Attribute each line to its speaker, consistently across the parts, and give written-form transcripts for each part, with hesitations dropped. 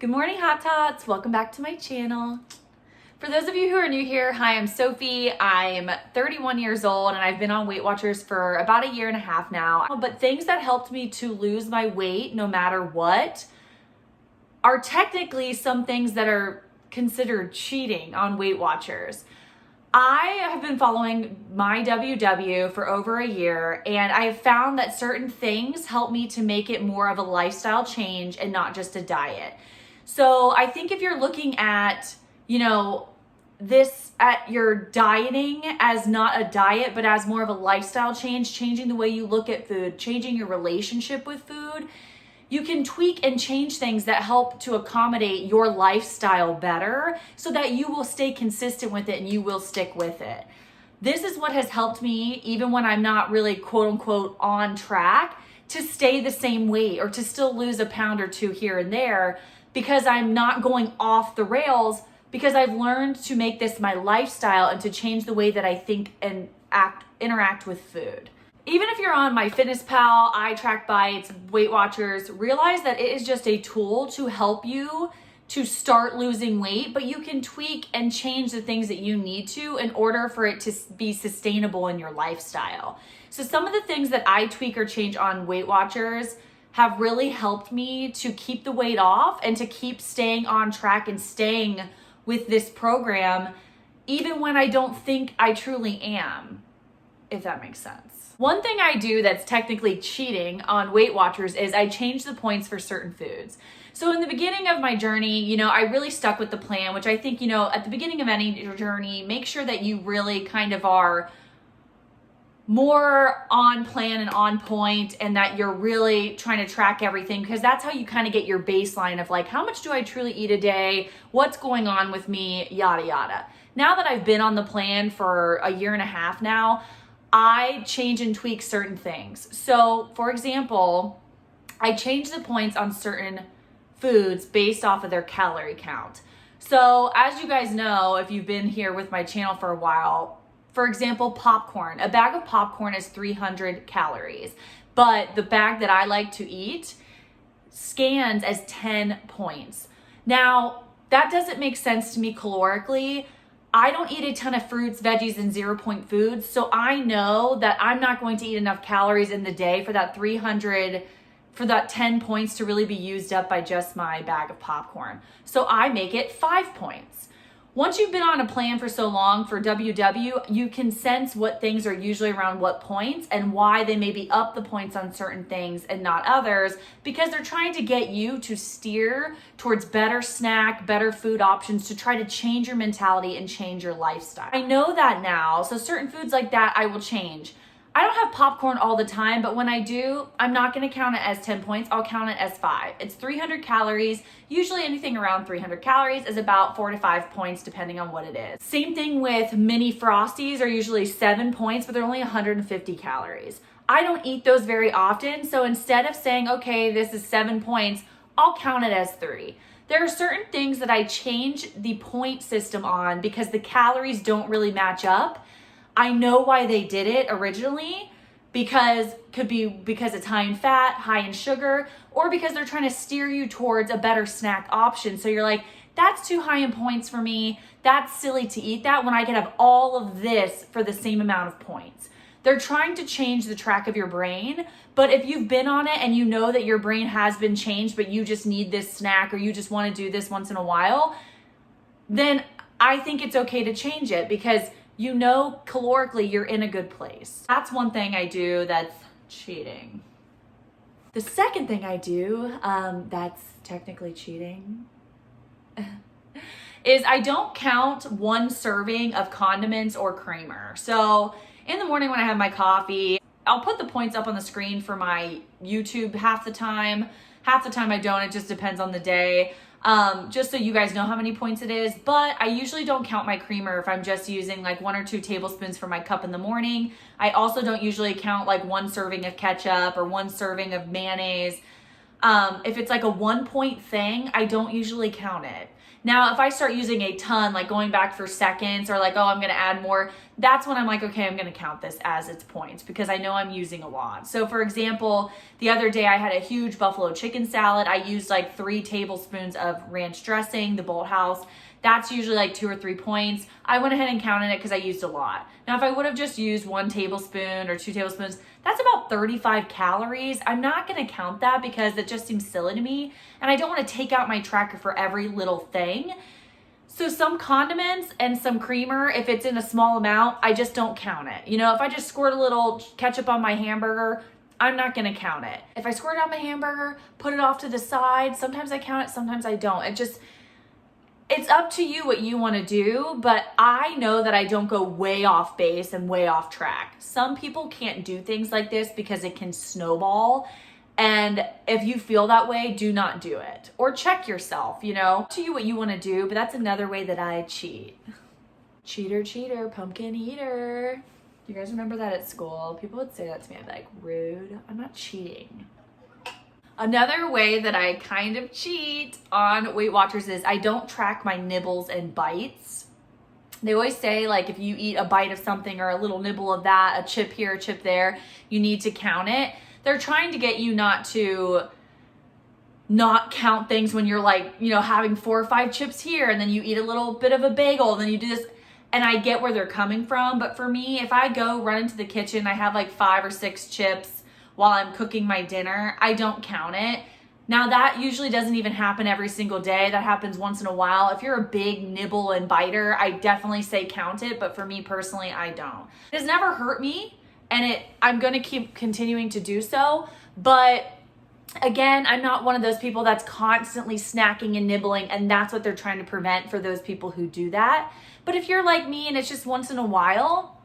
Speaker 1: Good morning, Hot Tots. Welcome back to my channel. For those of you who are new here, hi, I'm Sophie. I'm 31 years old and I've been on Weight Watchers for about a year and a half now. But things that helped me to lose my weight no matter what are technically some things that are considered cheating on Weight Watchers. I have been following my WW for over a year, and I have found that certain things help me to make it more of a lifestyle change and not just a diet. So I think if you're looking at, at your dieting as not a diet, but as more of a lifestyle change, changing the way you look at food, changing your relationship with food, you can tweak and change things that help to accommodate your lifestyle better so that you will stay consistent with it and you will stick with it. This is what has helped me, even when I'm not really quote unquote on track, to stay the same weight or to still lose a pound or two here and there, because I'm not going off the rails, because I've learned to make this my lifestyle and to change the way that I think and interact with food. Even if you're on MyFitnessPal, iTrackBites, Weight Watchers, realize that it is just a tool to help you to start losing weight, but you can tweak and change the things that you need to in order for it to be sustainable in your lifestyle. So some of the things that I tweak or change on Weight Watchers have really helped me to keep the weight off and to keep staying on track and staying with this program, even when I don't think I truly am, if that makes sense. One thing I do that's technically cheating on Weight Watchers is I change the points for certain foods. So in the beginning of my journey, I really stuck with the plan, which I think, at the beginning of any journey, make sure that you really kind of are more on plan and on point, and that you're really trying to track everything, because that's how you kind of get your baseline of like, how much do I truly eat a day? What's going on with me? Yada, yada. Now that I've been on the plan for a year and a half now, I change and tweak certain things. So for example, I change the points on certain foods based off of their calorie count. So as you guys know, if you've been here with my channel for a while, for example, popcorn. A bag of popcorn is 300 calories, but the bag that I like to eat scans as 10 points. Now, that doesn't make sense to me calorically. I don't eat a ton of fruits, veggies, and 0-point foods, so I know that I'm not going to eat enough calories in the day for that 10 points to really be used up by just my bag of popcorn. So I make it 5 points. Once you've been on a plan for so long for WW, you can sense what things are usually around what points and why they may be up the points on certain things and not others, because they're trying to get you to steer towards better snack, better food options to try to change your mentality and change your lifestyle. I know that now, so certain foods like that I will change. I don't have popcorn all the time, but when I do, I'm not going to count it as 10 points. I'll count it as 5. It's 300 calories. Usually anything around 300 calories is about 4 to 5 points, depending on what it is. Same thing with mini Frosties, are usually 7 points, but they're only 150 calories. I don't eat those very often, so instead of saying, okay, this is 7 points, I'll count it as 3. There are certain things that I change the point system on because the calories don't really match up. I know why they did it originally, because it's high in fat, high in sugar, or because they're trying to steer you towards a better snack option. So you're like, that's too high in points for me. That's silly to eat that when I can have all of this for the same amount of points. They're trying to change the track of your brain, but if you've been on it and you know that your brain has been changed, but you just need this snack or you just want to do this once in a while, then I think it's okay to change it, because calorically you're in a good place. That's one thing I do that's cheating. The second thing I do that's technically cheating is I don't count one serving of condiments or creamer. So in the morning when I have my coffee, I'll put the points up on the screen for my YouTube half the time. Half the time I don't, it just depends on the day. Just so you guys know how many points it is, but I usually don't count my creamer if I'm just using like 1 or 2 tablespoons for my cup in the morning. I also don't usually count like 1 serving of ketchup or 1 serving of mayonnaise. If it's like a 1 point thing, I don't usually count it. Now, if I start using a ton, like going back for seconds or like, oh, I'm gonna add more, that's when I'm like, okay, I'm gonna count this as its points because I know I'm using a lot. So for example, the other day I had a huge buffalo chicken salad. I used like 3 tablespoons of ranch dressing, the Bolt House. That's usually like 2 or 3 points. I went ahead and counted it because I used a lot. Now, if I would have just used 1 tablespoon or 2 tablespoons, that's about 35 calories. I'm not gonna count that because it just seems silly to me. And I don't wanna take out my tracker for every little thing. So some condiments and some creamer, if it's in a small amount, I just don't count it. You know, if I just squirt a little ketchup on my hamburger, I'm not gonna count it. If I squirt on my hamburger, put it off to the side, sometimes I count it, sometimes I don't. It's up to you what you want to do, but I know that I don't go way off base and way off track. Some people can't do things like this because it can snowball. And if you feel that way, do not do it. Or check yourself, you know. Up to you what you want to do, but that's another way that I cheat. Cheater, cheater, pumpkin eater. You guys remember that at school? People would say that to me. I'd be like, rude. I'm not cheating. Another way that I kind of cheat on Weight Watchers is I don't track my nibbles and bites. They always say like if you eat a bite of something or a little nibble of that, a chip here, a chip there, you need to count it. They're trying to get you not to not count things when you're like, you know, having 4 or 5 chips here and then you eat a little bit of a bagel and then you do this. And I get where they're coming from. But for me, if I go run into the kitchen, I have like 5 or 6 chips while I'm cooking my dinner, I don't count it. Now that usually doesn't even happen every single day. That happens once in a while. If you're a big nibble and biter, I definitely say count it, but for me personally, I don't. It has never hurt me and I'm gonna keep continuing to do so, but again, I'm not one of those people that's constantly snacking and nibbling, and that's what they're trying to prevent for those people who do that. But if you're like me and it's just once in a while.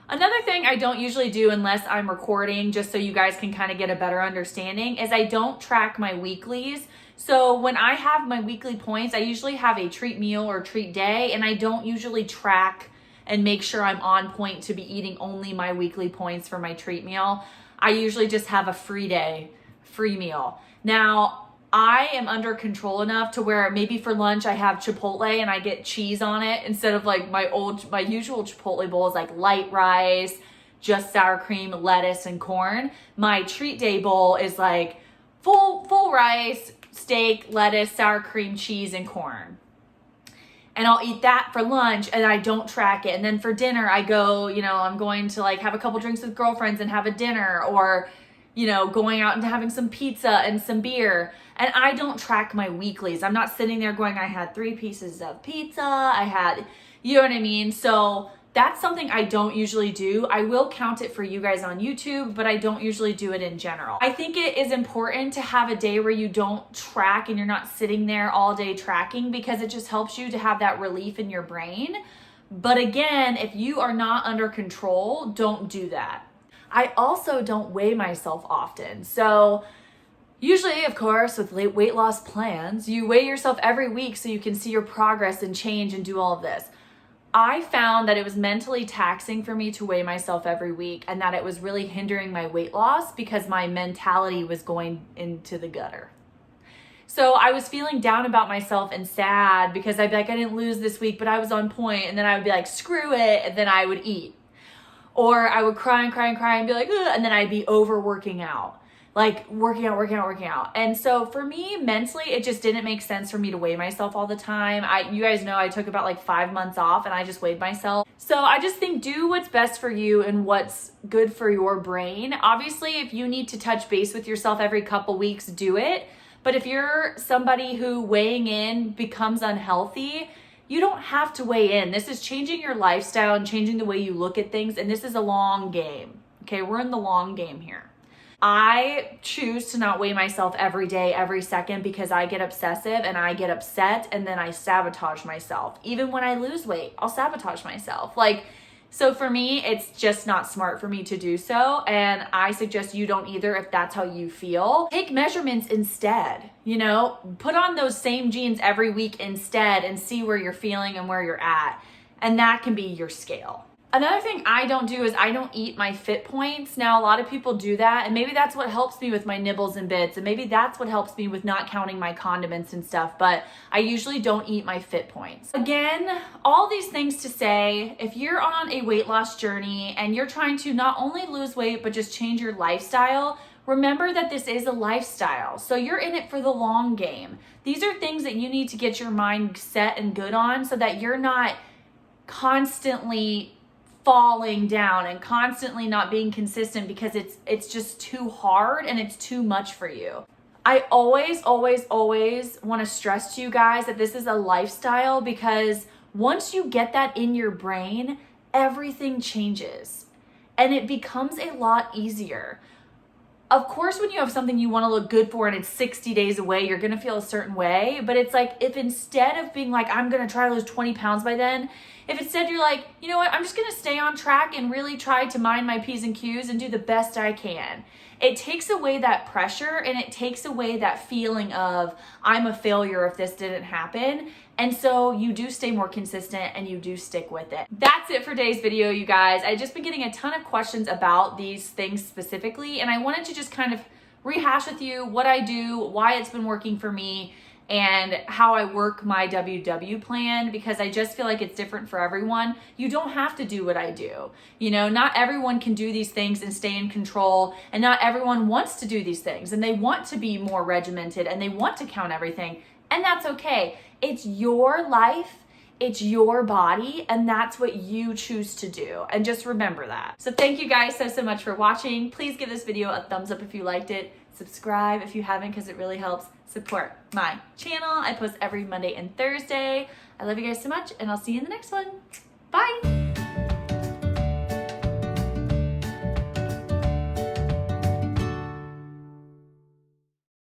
Speaker 1: Another thing I don't usually do unless I'm recording, just so you guys can kind of get a better understanding, is I don't track my weeklies. So when I have my weekly points, I usually have a treat meal or treat day, and I don't usually track and make sure I'm on point to be eating only my weekly points for my treat meal. I usually just have a free day, free meal. Now, I am under control enough to where maybe for lunch I have Chipotle and I get cheese on it instead of like my usual Chipotle bowl is like light rice, just sour cream, lettuce, and corn. My treat day bowl is like full rice, steak, lettuce, sour cream, cheese, and corn. And I'll eat that for lunch and I don't track it. And then for dinner I go, you know, I'm going to like have a couple drinks with girlfriends and have a dinner, or you know, going out and having some pizza and some beer. And I don't track my weeklies. I'm not sitting there going, I had 3 pieces of pizza. I had, you know what I mean? So that's something I don't usually do. I will count it for you guys on YouTube, but I don't usually do it in general. I think it is important to have a day where you don't track and you're not sitting there all day tracking, because it just helps you to have that relief in your brain. But again, if you are not under control, don't do that. I also don't weigh myself often. So usually, of course, with weight loss plans, you weigh yourself every week so you can see your progress and change and do all of this. I found that it was mentally taxing for me to weigh myself every week, and that it was really hindering my weight loss because my mentality was going into the gutter. So I was feeling down about myself and sad because I'd be like, I didn't lose this week, but I was on point. And then I would be like, screw it. And then I would eat. Or I would cry and be like, ugh, and then I'd be working out. Like working out. And so for me, mentally, it just didn't make sense for me to weigh myself all the time. You guys know I took about like 5 months off and I just weighed myself. So I just think do what's best for you and what's good for your brain. Obviously, if you need to touch base with yourself every couple weeks, do it. But if you're somebody who weighing in becomes unhealthy, you don't have to weigh in. This is changing your lifestyle and changing the way you look at things. And this is a long game. Okay, we're in the long game here. I choose to not weigh myself every day, every second, because I get obsessive and I get upset and then I sabotage myself. Even when I lose weight, I'll sabotage myself. So for me, it's just not smart for me to do so. And I suggest you don't either if that's how you feel. Take measurements instead, put on those same jeans every week instead and see where you're feeling and where you're at. And that can be your scale. Another thing I don't do is I don't eat my fit points. Now, a lot of people do that, and maybe that's what helps me with my nibbles and bits, and maybe that's what helps me with not counting my condiments and stuff, but I usually don't eat my fit points. Again, all these things to say, if you're on a weight loss journey and you're trying to not only lose weight, but just change your lifestyle, remember that this is a lifestyle. So you're in it for the long game. These are things that you need to get your mind set and good on so that you're not constantly falling down and constantly not being consistent because it's just too hard and it's too much for you. I always want to stress to you guys that this is a lifestyle, because once you get that in your brain, everything changes and it becomes a lot easier. Of course, when you have something you want to look good for and it's 60 days away, you're going to feel a certain way. But it's like, if instead of being like, I'm going to try to lose 20 pounds by then, if instead you're like, you know what, I'm just going to stay on track and really try to mind my P's and Q's and do the best I can. It takes away that pressure and it takes away that feeling of, I'm a failure if this didn't happen. And so you do stay more consistent and you do stick with it. That's it for today's video, you guys. I've just been getting a ton of questions about these things specifically, and I wanted to just kind of rehash with you what I do, why it's been working for me, and how I work my WW plan, because I just feel like it's different for everyone. You don't have to do what I do. You know, not everyone can do these things and stay in control, and not everyone wants to do these things, and they want to be more regimented and they want to count everything, and that's okay. It's your life, it's your body, and that's what you choose to do. And just remember that. So thank you guys so much for watching. Please give this video a thumbs up if you liked it. Subscribe if you haven't, because it really helps support my channel. I post every Monday and Thursday. I love you guys so much, and I'll see you in the next one. Bye.